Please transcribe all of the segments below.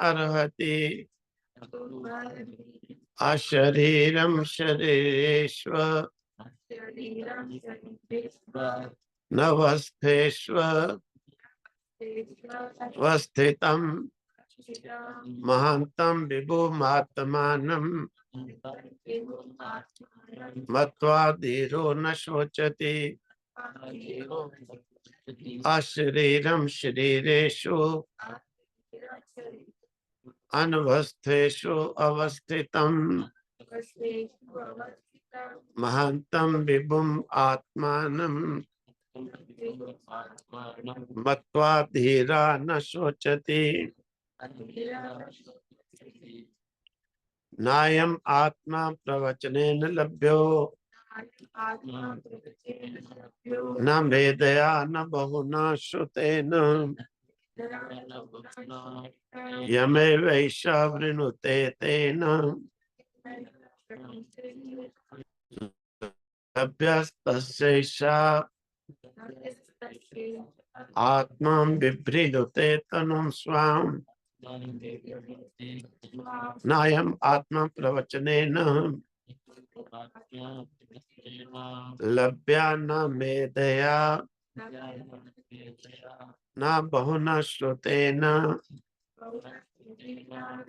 अर्हति अशरीरं शरीरेष्व नवस्थेष्व वस्थितं महान्तं विभुमात्मानं मत्वा धीरो न शोचति अशरीरं शरीरेषु अनवस्थेषु अवस्थितं महान्तं विभुम आत्मानं मत्वा धीरा न शोचति नायम् आत्मा प्रवचनेन लभ्यो न वेदया न बहुना श्रुतेन यमेवैष वृणुते तेन लभ्यस्तस्यैषा आत्मा बिभ्रीदुते तनुं स्वाम् नायम् आत्मा प्रवचनेन लभ्या न मेधया न बहुना श्रुतेन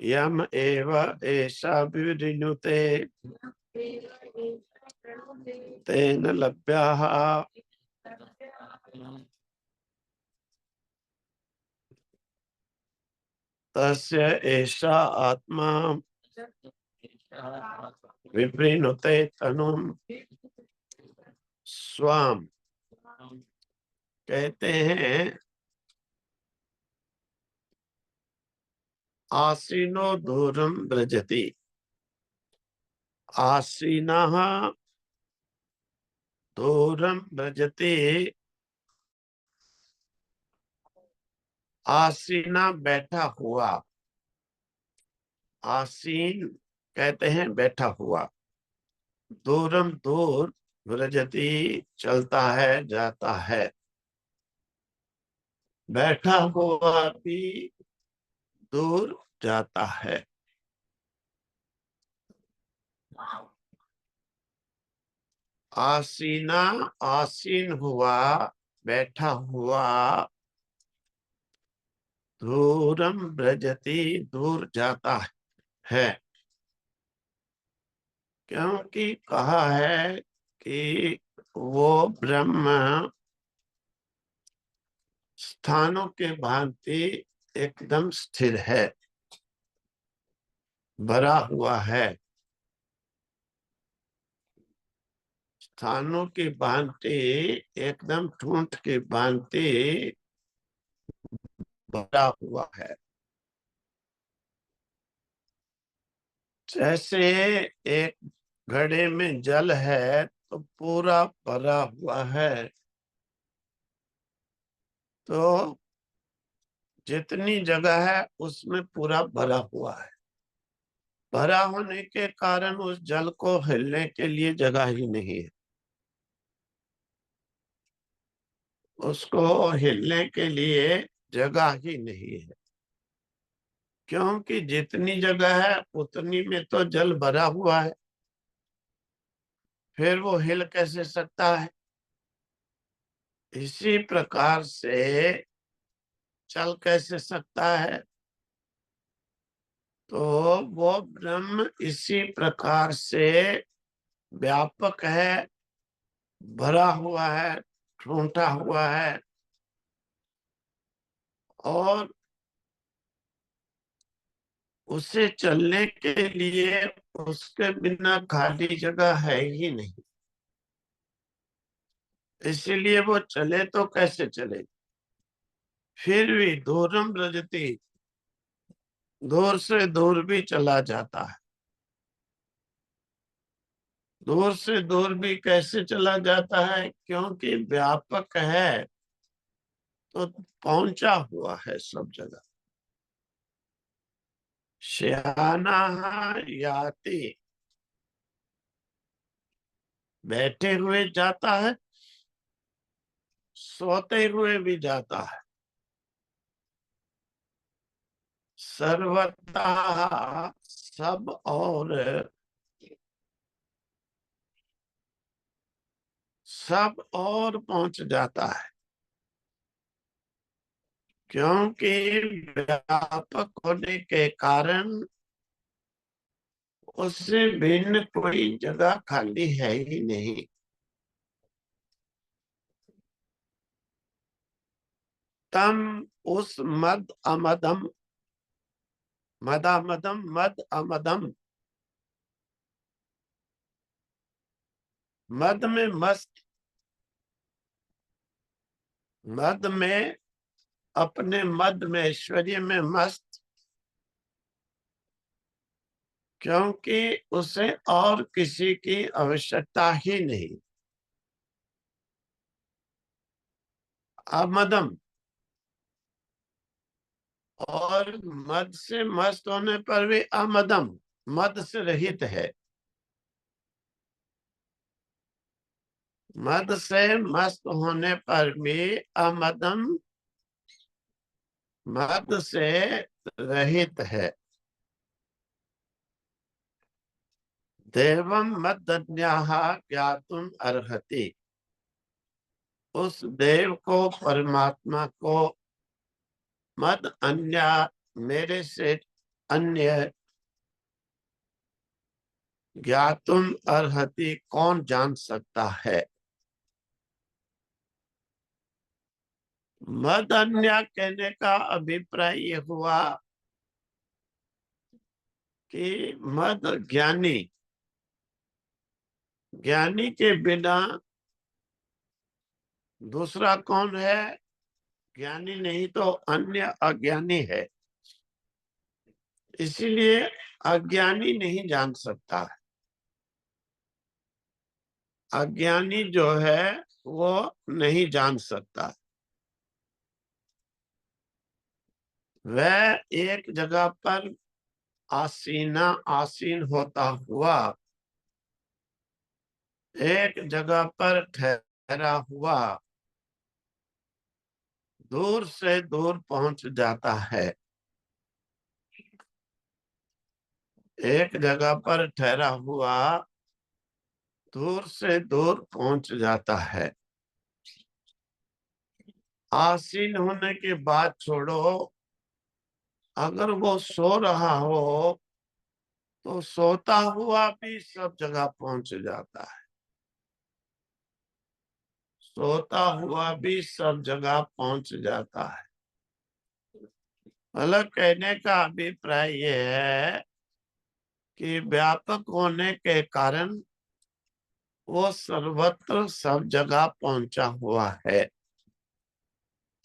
यम एव एषा विवृणुते तेन लभ्यः तस्य एषा आत्मा विवृणुते तनुं स्वाम। कहते हैं आसीनो दूरम व्रजति। आसीनः दूरम व्रजति। आसीना बैठा हुआ। आसीन कहते हैं बैठा हुआ। दूरम दूर, व्रजति चलता है जाता है। बैठा हुआ भी दूर जाता है। आसीना आसीन हुआ, बैठा हुआ। दूरम व्रजति दूर जाता है। क्योंकि कहा है कि वो ब्रह्म स्थानों के भांति एकदम स्थिर है, भरा हुआ है। स्थानों की भांति एकदम ठूंठ की भांति भरा हुआ है। जैसे एक घड़े में जल है तो पूरा भरा हुआ है, तो जितनी जगह है उसमें पूरा भरा हुआ है। भरा होने के कारण उस जल को हिलने के लिए जगह ही नहीं है। उसको हिलने के लिए जगह ही नहीं है, क्योंकि जितनी जगह है उतनी में तो जल भरा हुआ है। फिर वो हिल कैसे सकता है? इसी प्रकार से चल कैसे सकता है? तो वो ब्रह्म इसी प्रकार से व्यापक है, भरा हुआ है, ठूंठा हुआ है, और उसे चलने के लिए उसके बिना खाली जगह है ही नहीं। इसीलिए वो चले तो कैसे चले? फिर भी दूरम व्रजति, दूर से दूर भी चला जाता है। दूर से दूर भी कैसे चला जाता है? क्योंकि व्यापक है तो पहुंचा हुआ है सब जगह। श्याना याति, बैठे हुए जाता है, सोते हुए भी जाता है, सर्वथा सब और पहुंच जाता है, क्योंकि व्यापक होने के कारण उससे भिन्न कोई जगह खाली है ही नहीं। तम उस मद अमदम, मदामदम मद अमदम, मद में मस्त, मद में अपने मद में ऐश्वर्य में मस्त, क्योंकि उसे और किसी की आवश्यकता ही नहीं। अमदम, और मद से मस्त होने पर भी अमदम, मद से रहित है। मद से मस्त होने पर भी अमदम, मद से रहित है। देवम मदन्याः ज्ञातुम अर्हति, उस देव को, परमात्मा को, मद अन्य, मेरे से अन्य, ज्ञातुम अर्हति, कौन जान सकता है। मद अन्य कहने का अभिप्राय ये हुआ कि मद ज्ञानी, ज्ञानी के बिना दूसरा कौन है। ज्ञानी नहीं तो अन्य अज्ञानी है, इसीलिए अज्ञानी नहीं जान सकता है। अज्ञानी जो है वो नहीं जान सकता। वह एक जगह पर आसीन होता हुआ एक जगह पर ठहरा हुआ दूर से दूर पहुंच जाता है। एक जगह पर ठहरा हुआ दूर से दूर पहुंच जाता है। आसीन होने की बात छोड़ो, अगर वो सो रहा हो तो सोता हुआ भी सब जगह पहुंच जाता है। सोता हुआ भी सब जगह पहुंच जाता है। अलग कहने का अभिप्राय ये है कि व्यापक होने के कारण वो सर्वत्र सब जगह पहुंचा हुआ है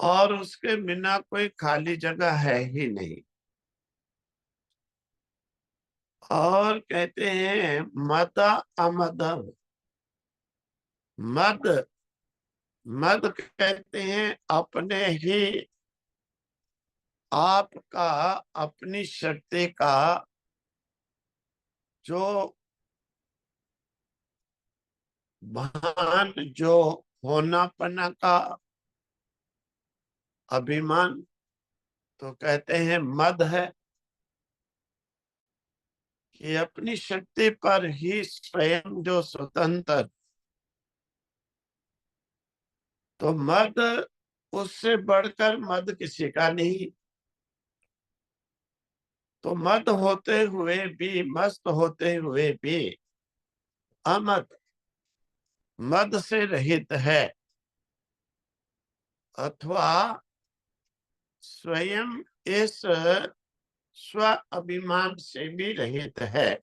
और उसके बिना कोई खाली जगह है ही नहीं। और कहते हैं मद अमद, मद, मद कहते हैं अपने ही आप का, अपनी शक्ति का जो भान, जो होनापना का अभिमान, तो कहते हैं मद है कि अपनी शक्ति पर ही स्वयं जो स्वतंत्र, तो मद, उससे बढ़कर मद किसी का नहीं। तो मद होते हुए भी, मस्त होते हुए भी अमद, मद से रहित है, अथवा स्वयं इस स्व अभिमान से भी रहित है।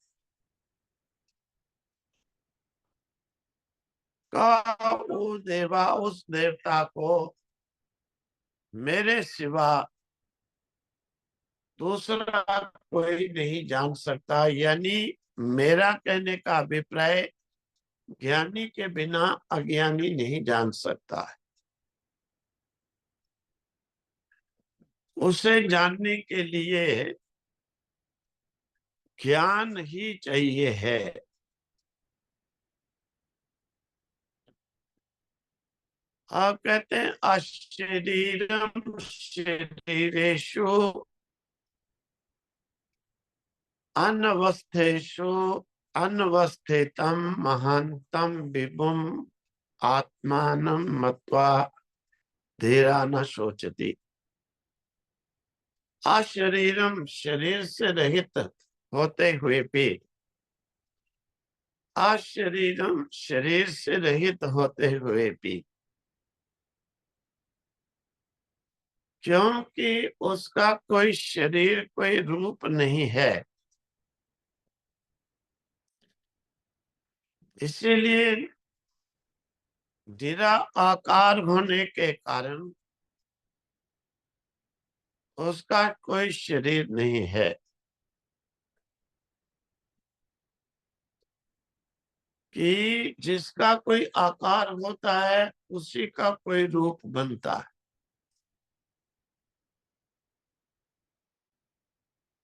का वो देवा, उस देवता को मेरे सिवा दूसरा कोई नहीं जान सकता। यानी मेरा कहने का अभिप्राय, ज्ञानी के बिना अज्ञानी नहीं जान सकता है। उसे जानने के लिए ज्ञान ही चाहिए है। आप कहते हैं अशरीरम शरीरेषु अनवस्थेषु अनवस्थितम महांतम विभुम आत्मानं मत्वा धीरा न शोचति। अशरीरम, शरीर से रहित होते हुए भी, अशरीरम, शरीर से रहित होते हुए भी, क्योंकि उसका कोई शरीर, कोई रूप नहीं है, इसीलिए निराकार होने के कारण उसका कोई शरीर नहीं है। कि जिसका कोई आकार होता है उसी का कोई रूप बनता है,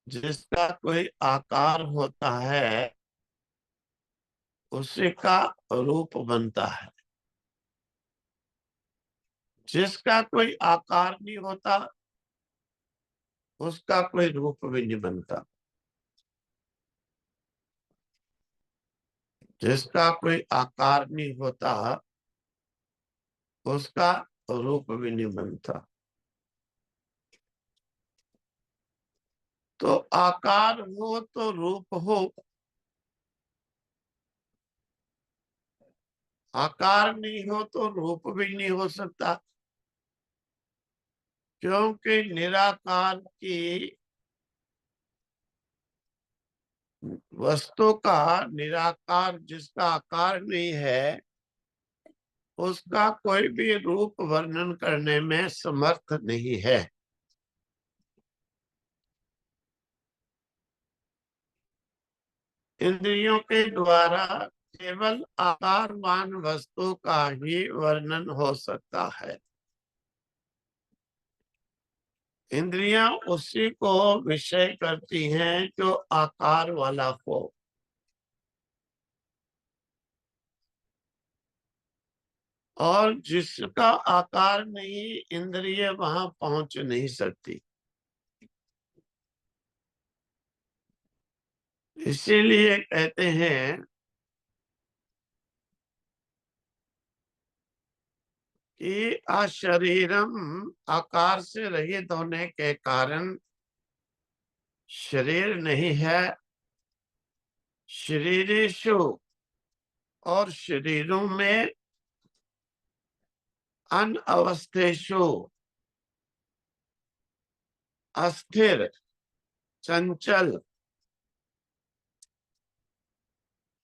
जिसका कोई आकार होता है उसी का रूप बनता है, जिसका कोई आकार नहीं होता उसका कोई रूप भी नहीं बनता, जिसका कोई आकार नहीं होता उसका रूप भी नहीं बनता। तो आकार हो तो रूप हो, आकार नहीं हो तो रूप भी नहीं हो सकता, क्योंकि निराकार की वस्तु का, निराकार जिसका आकार नहीं है उसका कोई भी रूप वर्णन करने में समर्थ नहीं है। इंद्रियों के द्वारा केवल आकारवान वस्तु का ही वर्णन हो सकता है। इंद्रियां उसी को विषय करती हैं जो आकार वाला हो, और जिसका आकार नहीं इंद्रिय वहां पहुंच नहीं सकती। इसीलिए कहते हैं कि अशरीरम, आकार से रहित होने के कारण शरीर नहीं है। शरीरेषु, और शरीरों में, अनअवस्थेषु, अस्थिर, चंचल,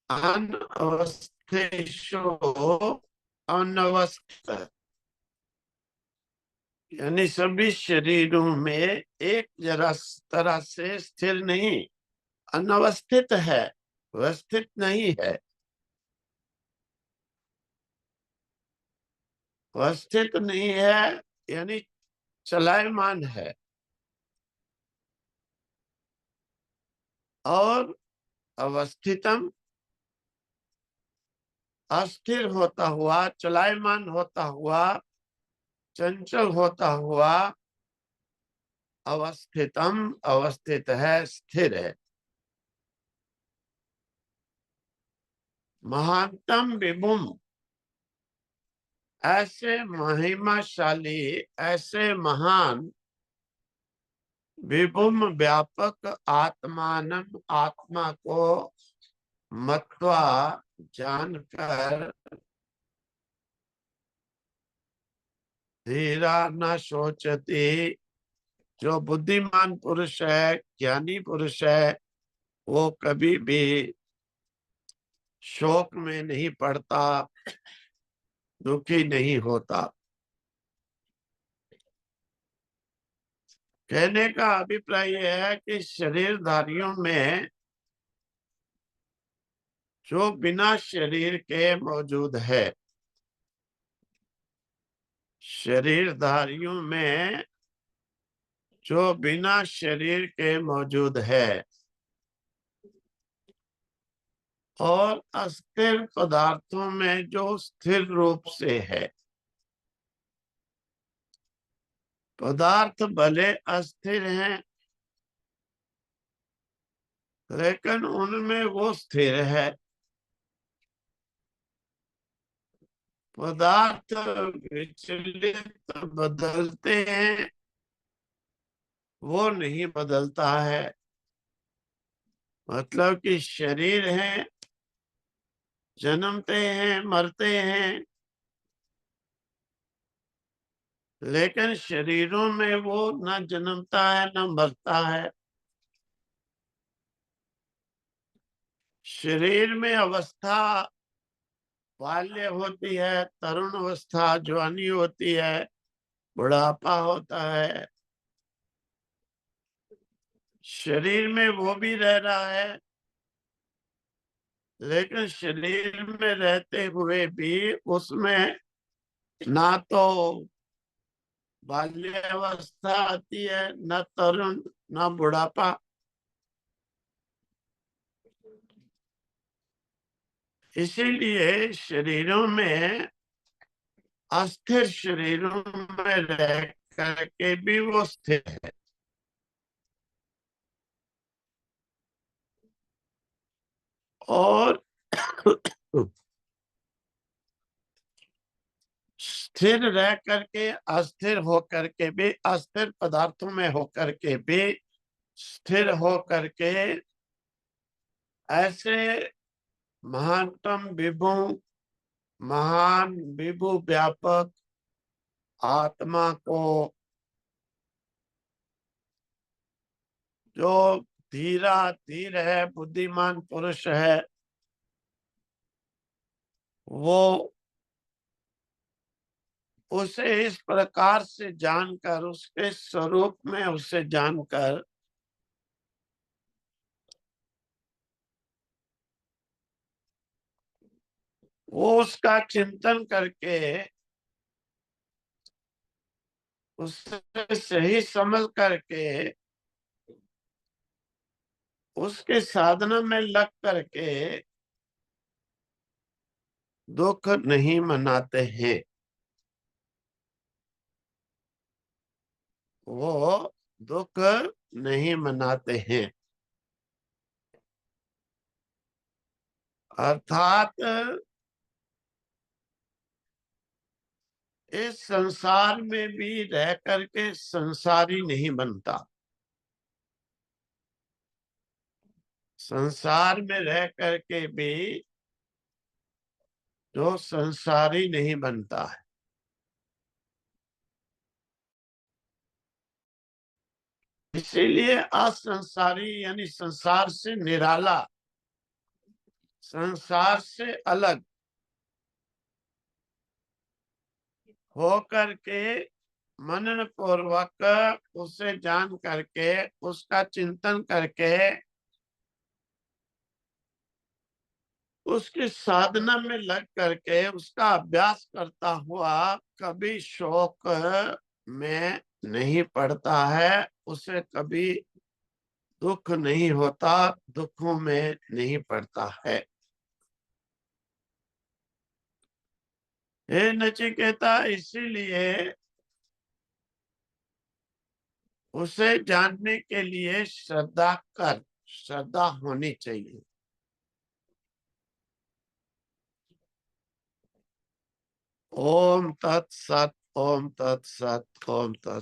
अनअवस्थेषु, अनवस्थित, यानी सभी शरीरों में एक जरा तरह से स्थिर नहीं, अनवस्थित है, व्यवस्थित नहीं है। व्यवस्थित नहीं है यानी चलायमान है, और अवस्थितम, अस्थिर होता हुआ, चलायमान होता हुआ, चंचल होता हुआ, अवस्थितम, अवस्थित है, स्थिर है। महानतम विभुम, ऐसे महिमाशाली, ऐसे महान, विभुम व्यापक, आत्मान, आत्मा को मत्वा, जानकर, धीरा न सोचती, जो बुद्धिमान पुरुष है, ज्ञानी पुरुष है, वो कभी भी शोक में नहीं पड़ता, दुखी नहीं होता। कहने का अभिप्राय यह है कि शरीरधारियों में जो बिना शरीर के मौजूद है, शरीरधारियों में जो बिना शरीर के मौजूद है, और अस्थिर पदार्थों में जो स्थिर रूप से है। पदार्थ भले अस्थिर हैं, लेकिन उनमें वो स्थिर है। पदार्थ विचलित बदलते हैं, वो नहीं बदलता है। मतलब कि शरीर है, जन्मते हैं मरते हैं, लेकिन शरीरों में वो न जन्मता है न मरता है। शरीर में अवस्था बाल्य होती है, तरुण अवस्था जवानी होती है, बुढ़ापा होता है। शरीर में वो भी रह रहा है, लेकिन शरीर में रहते हुए भी उसमें ना तो बाल्यावस्था आती है, न तरुण, न बुढ़ापा। इसीलिए शरीरों में, अस्थिर शरीरों में रह करके भी वो स्थिर है। और स्थिर रह करके, अस्थिर होकर के भी, अस्थिर पदार्थों में होकर के भी स्थिर होकर के, ऐसे महानतम विभु, महान विभु व्यापक आत्मा को, जो धीरा धीर है, बुद्धिमान पुरुष है, वो उसे इस प्रकार से जानकर, उसके स्वरूप में उसे जानकर, वो उसका चिंतन करके, उससे सही समझ करके, उसके साधना में लग करके दुख नहीं मनाते हैं। वो दुख नहीं मनाते हैं। अर्थात इस संसार में भी रह करके संसारी नहीं बनता। संसार में रह करके भी जो संसारी नहीं बनता है। इसीलिए असंसारी यानी संसार से निराला, संसार से अलग हो करके, मनन पूर्वक उसे जान करके, उसका चिंतन करके, उसकी साधना में लग करके, उसका अभ्यास करता हुआ कभी शोक में नहीं पड़ता है, उसे कभी दुख नहीं होता, दुखों में नहीं पड़ता है। हे नचिकेता, इसीलिए उसे जानने के लिए श्रद्धा कर, श्रद्धा होनी चाहिए। ओम तत्सत, ओम तत्सत, ओम तत्सत।